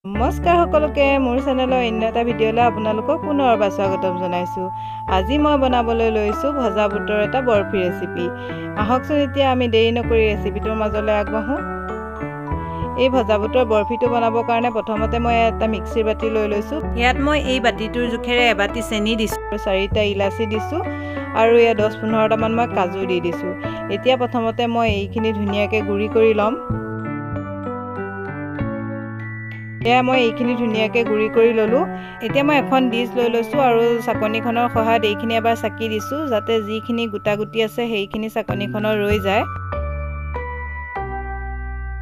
নমস্কাৰ সকলোকে মোৰ চেনেলৰ অন্য এটা ভিডিঅ'লৈ আপোনালোকক পুনৰবাৰ স্বাগতম জনাইছোঁ। আজি মই বনাবলৈ লৈছোঁ ভজা বুটৰ এটা বৰফি ৰেচিপি। আহকচোন এতিয়া আমি দেৰি নকৰি ৰেচিপিটোৰ মাজলৈ আগবাঢ়োঁ। এই ভজা বুটৰ বৰফিটো বনাবৰ কাৰণে প্ৰথমতে মই এটা মিক্সিৰ বাতি লৈ লৈছোঁ। ইয়াত মই এই বাতিটোৰ জোখেৰে এবাতি চেনি দিছোঁ, 4টা ইলাচি দিছোঁ আৰু ইয়াত 10-15টামান মই কাজু দি দিছোঁ। এতিয়া প্ৰথমতে মই এইখিনি ধুনীয়াকৈ গুড়ি কৰি ল'ম। মই এইখিনি ধুনীয়াকৈ গুড়ি কৰি ল'লোঁ। এতিয়া মই এখন ডিছ লৈ লৈছোঁ আৰু চাকনিখনৰ সহায়ত এইখিনি এবাৰ চাকি দিছোঁ, যাতে যিখিনি গোটা গুটি আছে সেইখিনি চাকনিখনৰ ৰৈ যায়।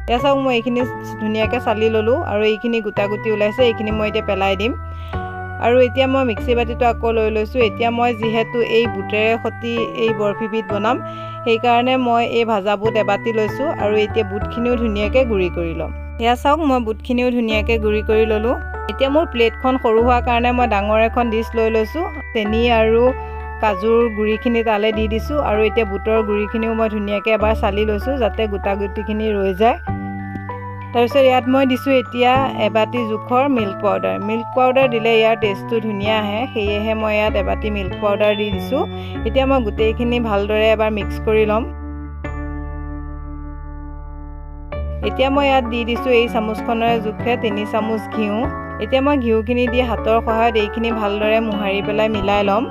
এতিয়া চাওক মই এইখিনি ধুনীয়াকৈ চালি ল'লোঁ আৰু এইখিনি গোটা গুটি ওলাইছে, এইখিনি মই এতিয়া পেলাই দিম। আৰু এতিয়া মই মিক্সি বাতিটো আকৌ লৈ লৈছোঁ। এতিয়া মই যিহেতু এই বুটেৰে সৈতে এই বৰফিবিধ বনাম, সেইকাৰণে মই এই ভাজা বুট এবাতি লৈছোঁ আৰু এতিয়া বুটখিনিও ধুনীয়াকৈ গুড়ি কৰি ল'ম। এয়া চাওক মই বুটখিনিও ধুনীয়াকৈ গুড়ি কৰি ল'লোঁ। এতিয়া মোৰ প্লেটখন সৰু হোৱাৰ কাৰণে মই ডাঙৰ এখন ডিছ লৈ লৈছোঁ। চেনি আৰু কাজুৰ গুড়িখিনি তালে দি দিছোঁ আৰু এতিয়া বুটৰ গুড়িখিনিও মই ধুনীয়াকৈ এবাৰ চালি লৈছোঁ, যাতে গোটা গুটিখিনি ৰৈ যায়। তাৰপিছত ইয়াত মই দিছোঁ এতিয়া এবাতি জোখৰ মিল্ক পাউডাৰ। মিল্ক পাউডাৰ দিলে ইয়াৰ টেষ্টটো ধুনীয়া আহে, সেয়েহে মই ইয়াত এবাতি মিল্ক পাউডাৰ দি দিছোঁ। এতিয়া মই গোটেইখিনি ভালদৰে এবাৰ মিক্স কৰি ল'ম। এতিয়া মই ইয়াত দি দিছোঁ এই চামুচখনেৰে জোখে 3 চামুচ ঘিউ। এতিয়া মই ঘিউখিনি দি হাতৰ সহায়ত এইখিনি ভালদৰে মোহাৰি পেলাই মিলাই ল'ম।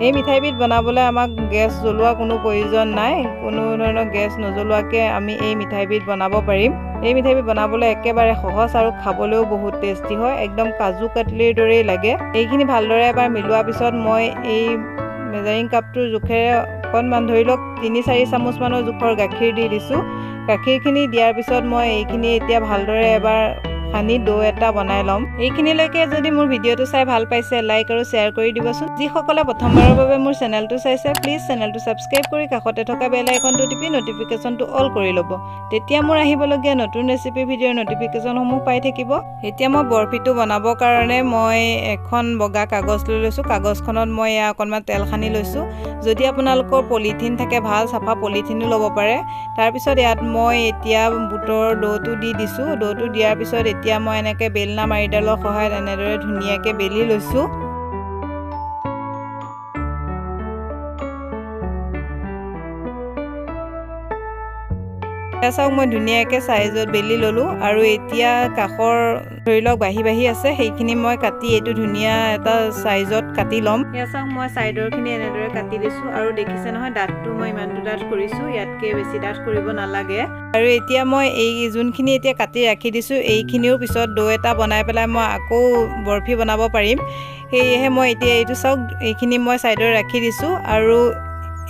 এই মিঠাইবিধ বনাবলৈ আমাক গেছ জ্বলোৱা কোনো প্ৰয়োজন নাই। কোনো ধৰণৰ গেছ নজ্বলোৱাকৈ আমি এই মিঠাইবিধ বনাব পাৰিম। এই মিঠাইবিধ বনাবলৈ একেবাৰে সহজ আৰু খাবলৈও বহুত টেষ্টি হয়, একদম কাজু কাটলিৰ দৰেই লাগে। এইখিনি ভালদৰে এবাৰ মিলোৱাৰ পিছত মই এই মেজাৰিং কাপটোৰ জোখেৰে অকণমান ধৰি লওক 3-4 চামুচমানৰ জোখৰ গাখীৰ দি দিছোঁ। গাখীৰখিনি দিয়াৰ পিছত মই এইখিনি এতিয়া ভালদৰে এবাৰ সানি ডো এটা বনাই ল'ম। এইখিনিলৈকে যদি মোৰ ভিডিঅ'টো চাই ভাল পাইছে, লাইক আৰু শ্বেয়াৰ কৰি দিবচোন। যিসকলে প্ৰথমবাৰৰ বাবে মোৰ চেনেলটো চাইছে, প্লিজ চেনেলটো ছাবস্ক্ৰাইব কৰি কাষতে থকা বেল আইকনটো টিপি নটিফিকেশ্যনটো অল কৰি ল'ব। তেতিয়া মোৰ আহিবলগীয়া নতুন ৰেচিপি ভিডিঅ'ৰ নটিফিকেশ্যনসমূহ পাই থাকিব। এতিয়া মই বৰফিটো বনাবৰ কাৰণে মই এখন বগা কাগজ লৈ লৈছোঁ। কাগজখনত মই এয়া অকণমান তেল সানি লৈছোঁ। যদি আপোনালোকৰ পলিথিন থাকে, ভাল চাফা পলিথিনো ল'ব পাৰে। তাৰপিছত ইয়াত মই এতিয়া বুটৰ ডোটো দি দিছোঁ। ডোটো দিয়াৰ পিছত এতিয়া মই এনেকৈ বেলনা মাৰিডালৰ সহায়ত এনেদৰে ধুনীয়াকৈ বেলি লৈছোঁ। চাওক মই ধুনীয়াকৈ চাইজত বেলি ল'লোঁ আৰু এতিয়া কাষৰ ধৰি লওক বাঢ়ি আছে, সেইখিনি মই কাটি এইটো ধুনীয়া এটা চাইজত কাটি ল'ম। এয়া চাওক মই চাইডৰখিনি এনেদৰে কাটি দিছোঁ আৰু দেখিছে নহয় ডাঠটো মই ইমানটো ডাঠ কৰিছোঁ, ইয়াতকৈ বেছি ডাঠ কৰিব নালাগে। আৰু এতিয়া মই এই যোনখিনি এতিয়া কাটি ৰাখি দিছোঁ, এইখিনিও পিছত ডো এটা বনাই পেলাই মই আকৌ বৰফি বনাব পাৰিম। সেয়েহে মই এতিয়া এইটো চাওক এইখিনি মই চাইডত ৰাখি দিছোঁ আৰু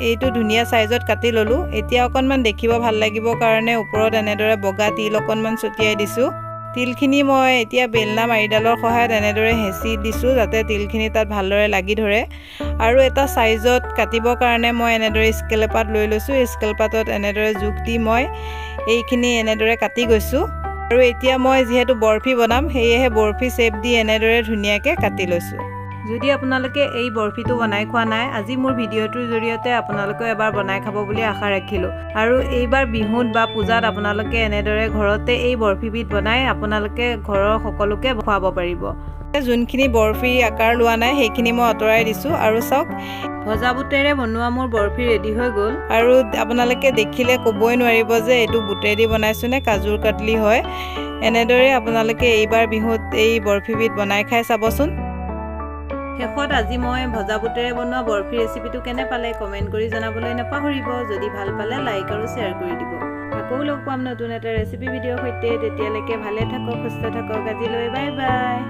এইটো ধুনীয়া চাইজত কাটি ল'লোঁ। এতিয়া অকণমান দেখিব ভাল লাগিবৰ কাৰণে ওপৰত এনেদৰে বগা তিল অকণমান ছটিয়াই দিছোঁ। তিলখিনি মই এতিয়া বেলনা মাৰিডালৰ সহায়ত এনেদৰে হেঁচি দিছোঁ, যাতে তিলখিনি তাত ভালদৰে লাগি ধৰে। আৰু এটা চাইজত কাটিবৰ কাৰণে মই এনেদৰে স্কেল পাত লৈ লৈছোঁ। স্কেল পাতত এনেদৰে জোখ দি মই এইখিনি এনেদৰে কাটি গৈছোঁ। আৰু এতিয়া মই যিহেতু বৰফি বনাম, সেয়েহে বৰফি শ্বেপ দি এনেদৰে ধুনীয়াকৈ কাটি লৈছোঁ। যদি আপোনালোকে এই বৰফিটো বনাই খোৱা নাই, আজি মোৰ ভিডিঅ'টোৰ জৰিয়তে আপোনালোকেও এবাৰ বনাই খাব বুলি আশা ৰাখিলোঁ। আৰু এইবাৰ বিহুত বা পূজাত আপোনালোকে এনেদৰে ঘৰতে এই বৰফিবিধ বনাই আপোনালোকে ঘৰৰ সকলোকে খুৱাব পাৰিব। যোনখিনি বৰফি আকাৰ লোৱা নাই সেইখিনি মই আঁতৰাই দিছোঁ। আৰু চাওক ভজা বুটেৰে বনোৱা মোৰ বৰফি ৰেডি হৈ গ'ল। আৰু আপোনালোকে দেখিলে ক'বই নোৱাৰিব যে এইটো বুটেদি বনাইছোঁ নে কাজুৰ কাটলি হয়। এনেদৰে আপোনালোকে এইবাৰ বিহুত এই বৰফিবিধ বনাই খাই চাবচোন। শেষত আজি মই ভজা বুটেৰে বনোৱা বৰফি ৰেচিপিটো কেনে পালে কমেণ্ট কৰি জনাবলৈ নাপাহৰিব। যদি ভাল পালে লাইক আৰু শ্বেয়াৰ কৰি দিব। আকৌ লগ পাম নতুন এটা ৰেচিপি ভিডিঅ'ৰ সৈতে। তেতিয়ালৈকে ভালে থাকক, সুস্থ থাকক। আজিলৈ বাই বাই।